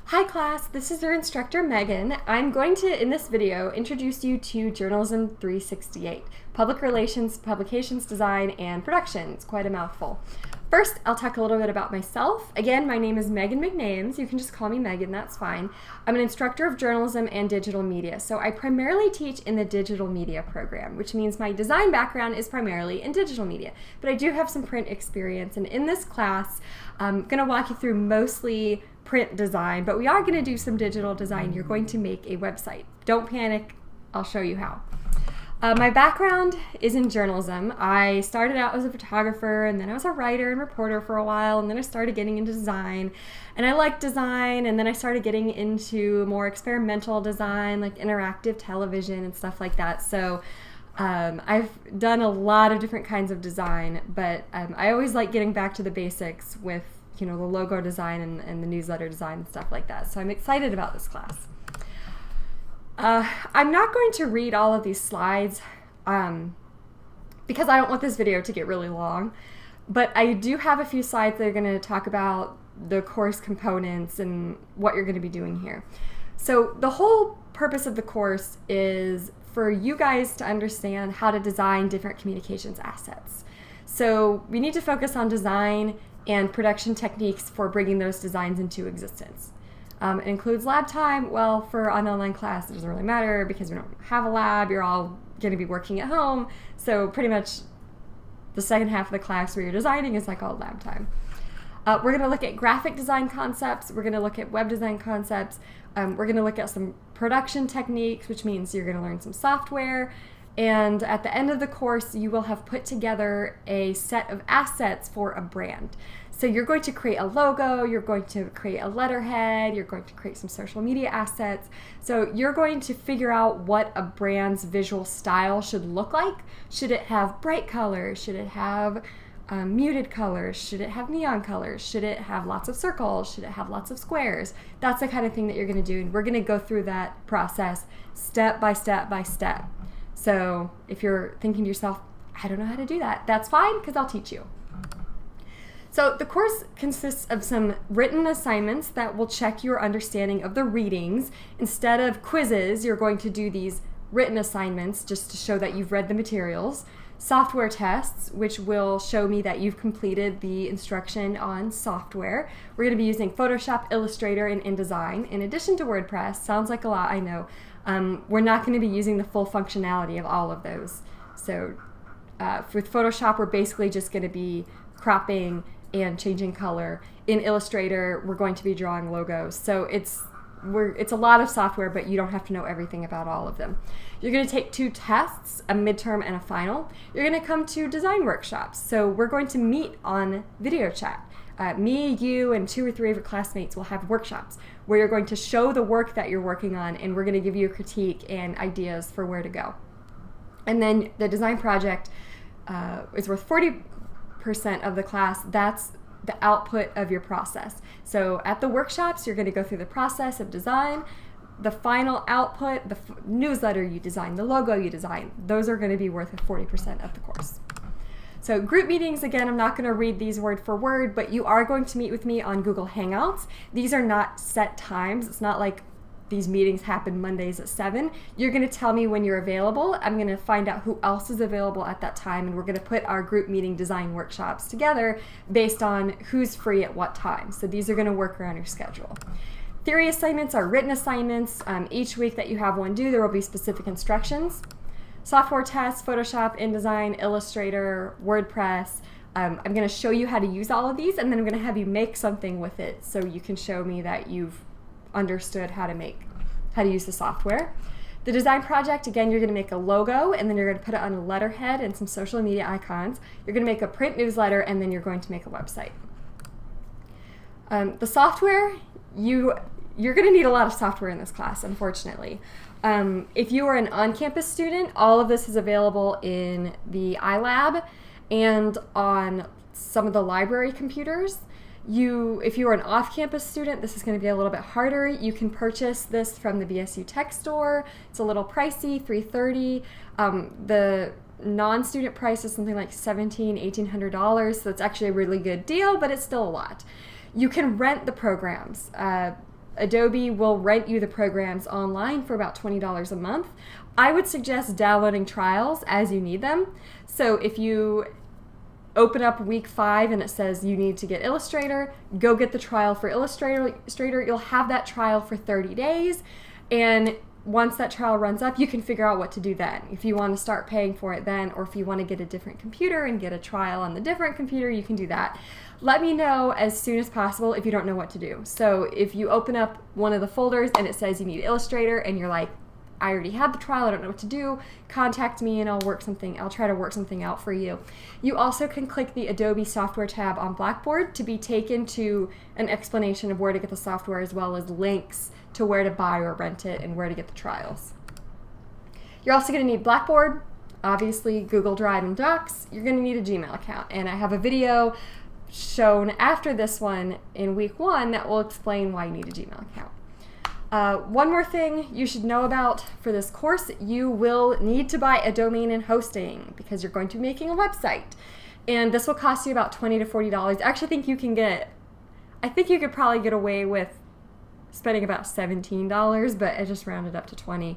Hi class, this is your instructor Megan. I'm going to, in this video, introduce you to Journalism 368, Public Relations, Publications Design, and Production. It's quite a mouthful. First, I'll talk a little bit about myself. Again, my name is Megan McNames. You can just call me Megan, that's fine. I'm an instructor of journalism and digital media, so I primarily teach in the digital media program, which means my design background is primarily in digital media, but I do have some print experience, and in this class, I'm going to walk you through mostly print design, but we are going to do some digital design. You're going to make a website. Don't panic, I'll show you how. My background is in journalism. I started out as a photographer, and then I was a writer and reporter for a while, and then I started getting into design, and I liked design, and then I started getting into more experimental design, like interactive television and stuff like that. So I've done a lot of different kinds of design, but I always like getting back to the basics with the logo design and the newsletter design and stuff like that. So I'm excited about this class. I'm not going to read all of these slides because I don't want this video to get really long, but I do have a few slides that are going to talk about the course components and what you're going to be doing here. So the whole purpose of the course is for you guys to understand how to design different communications assets. So we need to focus on design and production techniques for bringing those designs into existence. It includes lab time. Well, for an online class, it doesn't really matter because we don't have a lab. You're all going to be working at home. So pretty much the second half of the class where you're designing is like all lab time. We're going to look at graphic design concepts. We're going to look at web design concepts. We're going to look at some production techniques, which means you're going to learn some software. And at the end of the course, you will have put together a set of assets for a brand. So you're going to create a logo, you're going to create a letterhead, you're going to create some social media assets. So you're going to figure out what a brand's visual style should look like. Should it have bright colors? Should it have muted colors? Should it have neon colors? Should it have lots of circles? Should it have lots of squares? That's the kind of thing that you're going to do. And we're going to go through that process step by step by step. So if you're thinking to yourself, I don't know how to do that, that's fine because I'll teach you. So the course consists of some written assignments that will check your understanding of the readings. Instead of quizzes, you're going to do these written assignments just to show that you've read the materials. Software tests, which will show me that you've completed the instruction on software. We're going to be using Photoshop, Illustrator, and InDesign. In addition to WordPress, sounds like a lot, I know. We're not going to be using the full functionality of all of those. So with Photoshop, we're basically just going to be cropping and changing color. In Illustrator, we're going to be drawing logos. So it's a lot of software, but you don't have to know everything about all of them. You're going to take 2 tests, a midterm and a final. You're going to come to design workshops. So we're going to meet on video chat. Me, you, and 2 or 3 of your classmates will have workshops where you're going to show the work that you're working on, and we're going to give you a critique and ideas for where to go. And then the design project is worth 40% of the class. That's the output of your process. So at the workshops, you're going to go through the process of design. The final output, the newsletter you design, the logo you design, those are going to be worth 40% of the course. So group meetings, again, I'm not going to read these word for word, but you are going to meet with me on Google Hangouts. These are not set times. It's not like these meetings happen Mondays at 7. You're going to tell me when you're available. I'm going to find out who else is available at that time, and we're going to put our group meeting design workshops together based on who's free at what time. So these are going to work around your schedule. Theory assignments are written assignments. Each week that you have one due, there will be specific instructions. Software tests, Photoshop, InDesign, Illustrator, WordPress. I'm going to show you how to use all of these, and then I'm going to have you make something with it so you can show me that you've understood how to use the software. The design project, again, you're going to make a logo, and then you're going to put it on a letterhead and some social media icons. You're going to make a print newsletter, and then you're going to make a website. The software, you're going to need a lot of software in this class, unfortunately. If you are an on-campus student, all of this is available in the iLab and on some of the library computers. If you are an off-campus student, this is going to be a little bit harder. You can purchase this from the BSU Tech Store. It's a little pricey, $330. The non-student price is something like $1,800, so it's actually a really good deal, but it's still a lot. You can rent the programs. Adobe will rent you the programs online for about $20 a month. I would suggest downloading trials as you need them. So if you open up week 5 and it says you need to get Illustrator, go get the trial for Illustrator. You'll have that trial for 30 days. And once that trial runs up, you can figure out what to do then. If you want to start paying for it then, or if you want to get a different computer and get a trial on the different computer, you can do that. Let me know as soon as possible if you don't know what to do. So if you open up one of the folders and it says you need Illustrator and you're like, I already had the trial, I don't know what to do, contact me and I'll try to work something out for you. You also can click the Adobe software tab on Blackboard to be taken to an explanation of where to get the software, as well as links to where to buy or rent it and where to get the trials. You're also going to need Blackboard, obviously Google Drive and Docs. You're going to need a Gmail account, and I have a video shown after this one in week 1 that will explain why you need a Gmail account. One more thing you should know about for this course: you will need to buy a domain and hosting because you're going to be making a website. And this will cost you about $20 to $40. I actually think you could probably get away with spending about $17, but I just rounded up to 20.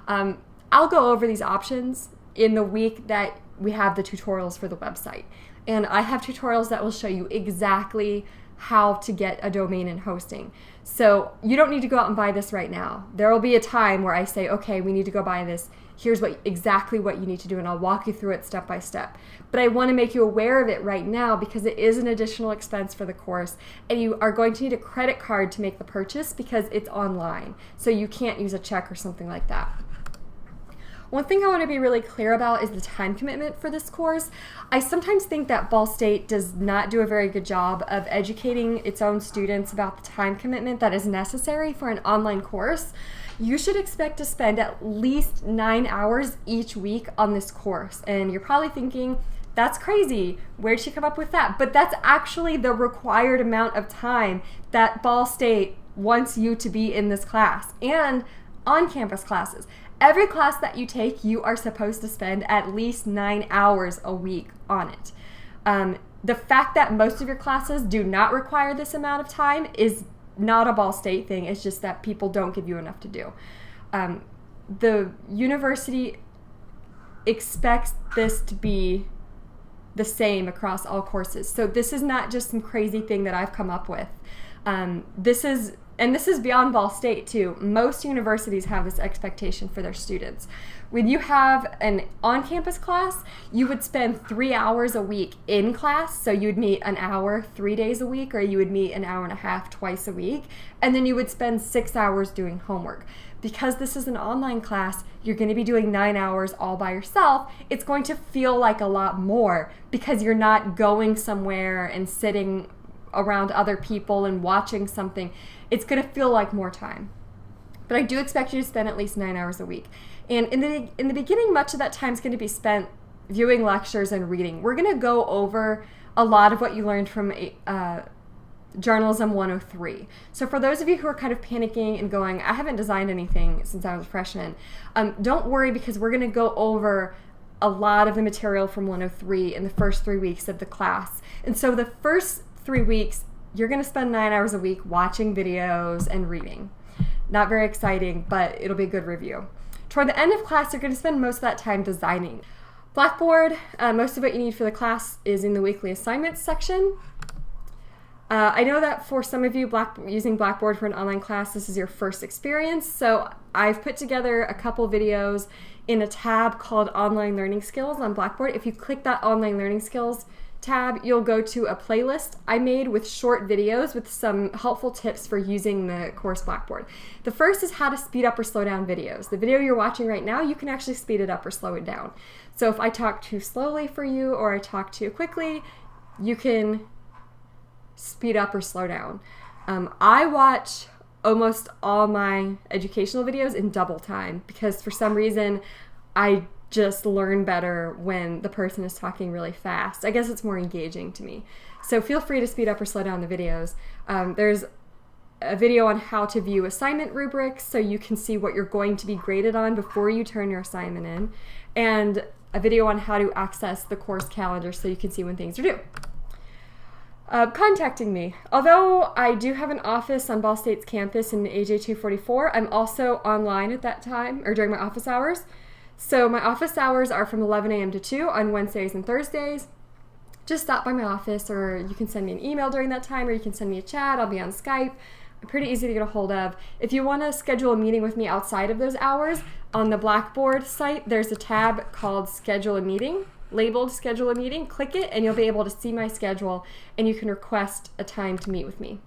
I'll go over these options in the week that we have the tutorials for the website. And I have tutorials that will show you exactly how to get a domain and hosting. So you don't need to go out and buy this right now. There will be a time where I say, okay, we need to go buy this. Here's exactly what you need to do, and I'll walk you through it step by step. But I want to make you aware of it right now because it is an additional expense for the course, and you are going to need a credit card to make the purchase because it's online. So you can't use a check or something like that. One thing I want to be really clear about is the time commitment for this course. I sometimes think that Ball State does not do a very good job of educating its own students about the time commitment that is necessary for an online course. You should expect to spend at least 9 hours each week on this course. And you're probably thinking, that's crazy. Where'd she come up with that? But that's actually the required amount of time that Ball State wants you to be in this class and on-campus classes. Every class that you take, you are supposed to spend at least 9 hours a week on it. The fact that most of your classes do not require this amount of time is not a Ball State thing. It's just that people don't give you enough to do. The university expects this to be the same across all courses. So this is not just some crazy thing that I've come up with. This is beyond Ball State too. Most universities have this expectation for their students. When you have an on-campus class, you would spend 3 hours a week in class. So you would meet an hour 3 days a week, or you would meet an hour and a half twice a week. And then you would spend 6 hours doing homework. Because this is an online class, you're going to be doing 9 hours all by yourself. It's going to feel like a lot more because you're not going somewhere and sitting around other people and watching something. It's going to feel like more time. But I do expect you to spend at least 9 hours a week. And in the beginning, much of that time is going to be spent viewing lectures and reading. We're going to go over a lot of what you learned from Journalism 103. So for those of you who are kind of panicking and going, I haven't designed anything since I was a freshman, don't worry, because we're going to go over a lot of the material from 103 in the first 3 weeks of the class. And so the first 3 weeks, you're going to spend 9 hours a week watching videos and reading. Not very exciting, but it'll be a good review. Toward the end of class, you're going to spend most of that time designing. Blackboard, most of what you need for the class is in the weekly assignments section. I know that for some of you, using Blackboard for an online class, this is your first experience, so I've put together a couple videos in a tab called Online Learning Skills on Blackboard. If you click that Online Learning Skills tab, you'll go to a playlist I made with short videos with some helpful tips for using the course Blackboard. The first is how to speed up or slow down videos. The video you're watching right now, you can actually speed it up or slow it down. So if I talk too slowly for you or I talk too quickly, you can speed up or slow down. I watch almost all my educational videos in double time because for some reason I just learn better when the person is talking really fast. I guess it's more engaging to me. So feel free to speed up or slow down the videos. There's a video on how to view assignment rubrics so you can see what you're going to be graded on before you turn your assignment in, and a video on how to access the course calendar so you can see when things are due. Contacting me. Although I do have an office on Ball State's campus in AJ244, I'm also online at that time, or during my office hours. So my office hours are from 11 a.m. to 2 on Wednesdays and Thursdays. Just stop by my office, or you can send me an email during that time, or you can send me a chat. I'll be on Skype. I'm pretty easy to get a hold of. If you want to schedule a meeting with me outside of those hours, on the Blackboard site, there's a tab called Schedule a Meeting, labeled Schedule a Meeting. Click it, and you'll be able to see my schedule, and you can request a time to meet with me.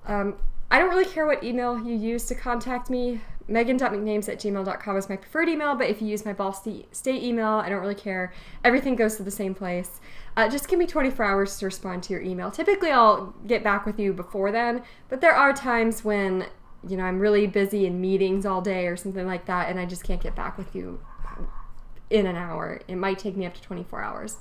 I don't really care what email you use to contact me. Megan.mcnames@gmail.com is my preferred email, but if you use my Ball State email, I don't really care. Everything goes to the same place. Just give me 24 hours to respond to your email. Typically, I'll get back with you before then, but there are times when, you know, I'm really busy in meetings all day or something like that, and I just can't get back with you in an hour. It might take me up to 24 hours.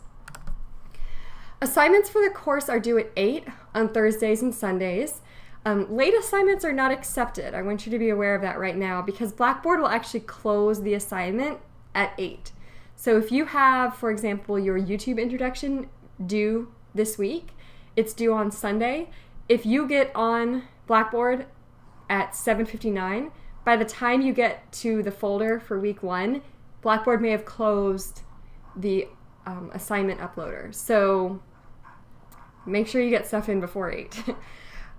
Assignments for the course are due at 8 on Thursdays and Sundays. Late assignments are not accepted. I want you to be aware of that right now, because Blackboard will actually close the assignment at 8. So if you have, for example, your YouTube introduction due this week, it's due on Sunday. If you get on Blackboard at 7:59, by the time you get to the folder for week 1, Blackboard may have closed the assignment uploader. So make sure you get stuff in before 8.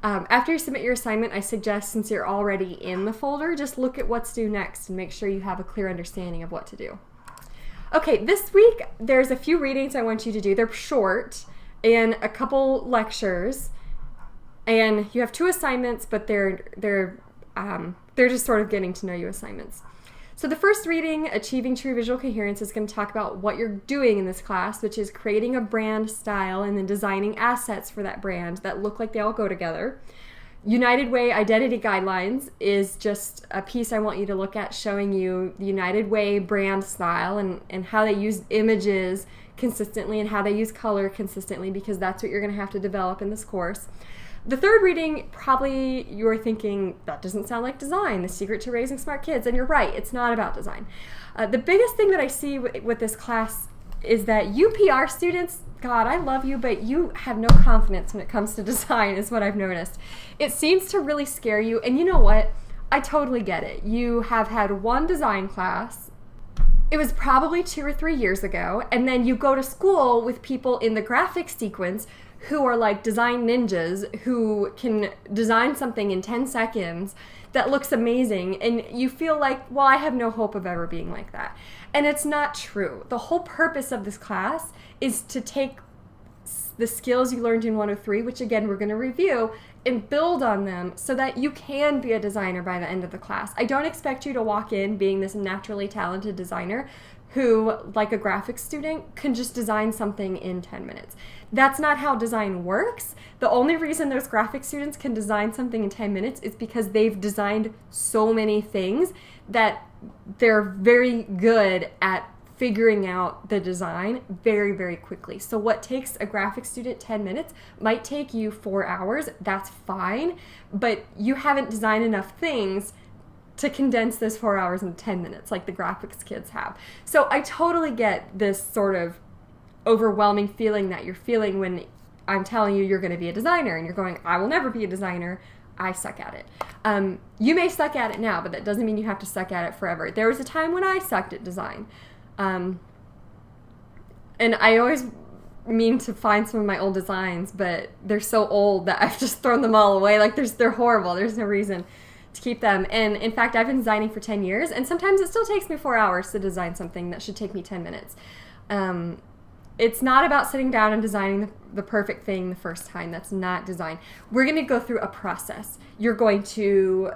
After you submit your assignment, I suggest, since you're already in the folder, just look at what's due next and make sure you have a clear understanding of what to do. Okay, this week there's a few readings I want you to do. They're short and a couple lectures, and you have 2 assignments, but they're just sort of getting to know you assignments. So the first reading, Achieving True Visual Coherence, is going to talk about what you're doing in this class, which is creating a brand style and then designing assets for that brand that look like they all go together. United Way Identity Guidelines is just a piece I want you to look at, showing you the United Way brand style and how they use images consistently and how they use color consistently, because that's what you're going to have to develop in this course. The third reading, probably you're thinking, that doesn't sound like design, the secret to raising smart kids, and you're right, it's not about design. The biggest thing that I see with this class is that UPR students, God, I love you, but you have no confidence when it comes to design, is what I've noticed. It seems to really scare you, and you know what? I totally get it. You have had one design class. It was probably 2 or 3 years ago, and then you go to school with people in the graphics sequence who are like design ninjas, who can design something in 10 seconds that looks amazing, and you feel like, well, I have no hope of ever being like that. And it's not true. The whole purpose of this class is to take the skills you learned in 103, which again we're going to review, and build on them so that you can be a designer by the end of the class. I don't expect you to walk in being this naturally talented designer who, like a graphics student, can just design something in 10 minutes. That's not how design works. The only reason those graphics students can design something in 10 minutes is because they've designed so many things that they're very good at figuring out the design very, very quickly. So what takes a graphics student 10 minutes might take you 4 hours. That's fine, but you haven't designed enough things to condense those 4 hours into 10 minutes like the graphics kids have. So I totally get this sort of overwhelming feeling that you're feeling when I'm telling you you're going to be a designer, and you're going, I will never be a designer. I suck at it. You may suck at it now, but that doesn't mean you have to suck at it forever. There was a time when I sucked at design. And I always mean to find some of my old designs, but they're so old that I've just thrown them all away. Like they're horrible. There's no reason to keep them. And in fact, I've been designing for 10 years, and sometimes it still takes me 4 hours to design something that should take me 10 minutes. It's not about sitting down and designing the perfect thing the first time. That's not design. We're going to go through a process. You're going to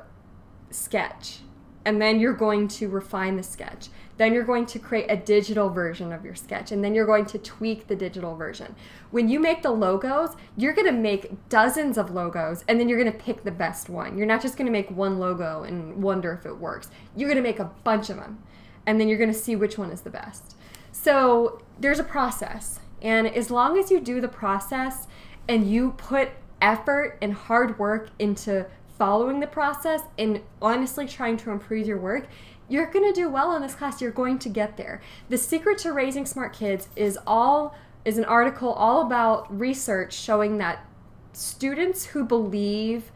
sketch, and then you're going to refine the sketch. Then you're going to create a digital version of your sketch, and then you're going to tweak the digital version. When you make the logos, you're going to make dozens of logos, and then you're going to pick the best one. You're not just going to make one logo and wonder if it works. You're going to make a bunch of them, and then you're going to see which one is the best. So there's a process, and as long as you do the process and you put effort and hard work into following the process and honestly trying to improve your work, you're going to do well in this class. You're going to get there. The secret to raising smart kids is all is an article all about research showing that students who believe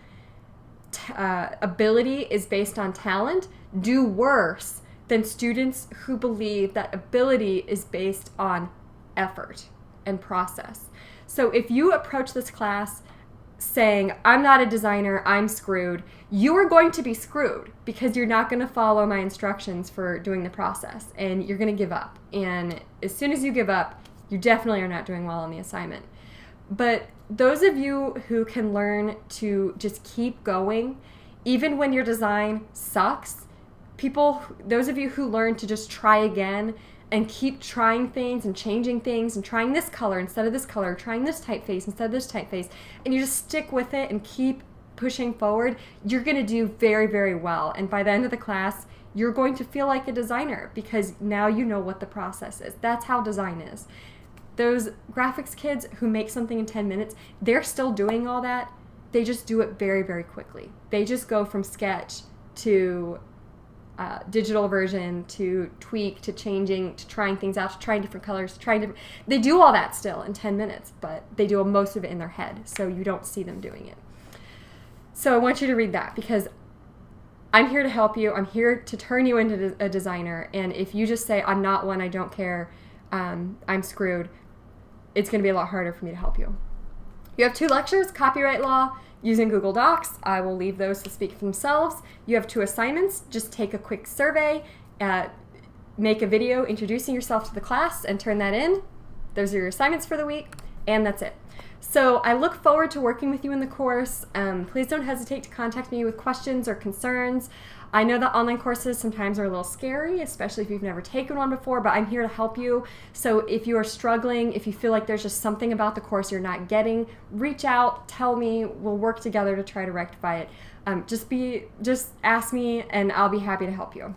ability is based on talent do worse than students who believe that ability is based on effort and process. So if you approach this class saying, I'm not a designer, I'm screwed, you are going to be screwed because you're not going to follow my instructions for doing the process, and you're going to give up. And as soon as you give up, you definitely are not doing well on the assignment. But those of you who can learn to just keep going, even when your design sucks, those of you who learn to just try again and keep trying things and changing things and trying this color instead of this color, trying this typeface instead of this typeface, and you just stick with it and keep pushing forward, you're going to do very, very well. And by the end of the class, you're going to feel like a designer because now you know what the process is. That's how design is. Those graphics kids who make something in 10 minutes, they're still doing all that. They just do it very, very quickly. They just go from sketch to digital version to tweak to changing to trying things out to trying different colors, they do all that still in 10 minutes, but they do most of it in their head, so you don't see them doing it. So I want you to read that because I'm here to help you. I'm here to turn you into a designer, and if you just say, I'm not one, I don't care, I'm screwed, it's going to be a lot harder for me to help you. You have 2 lectures, copyright law, using Google Docs. I will leave those to speak for themselves. You have 2 assignments. Just take a quick survey, make a video introducing yourself to the class, and turn that in. Those are your assignments for the week, and that's it. So I look forward to working with you in the course. Please don't hesitate to contact me with questions or concerns. I know that online courses sometimes are a little scary, especially if you've never taken one before, but I'm here to help you. So if you are struggling, if you feel like there's just something about the course you're not getting, reach out, tell me, we'll work together to try to rectify it. Just ask me and I'll be happy to help you.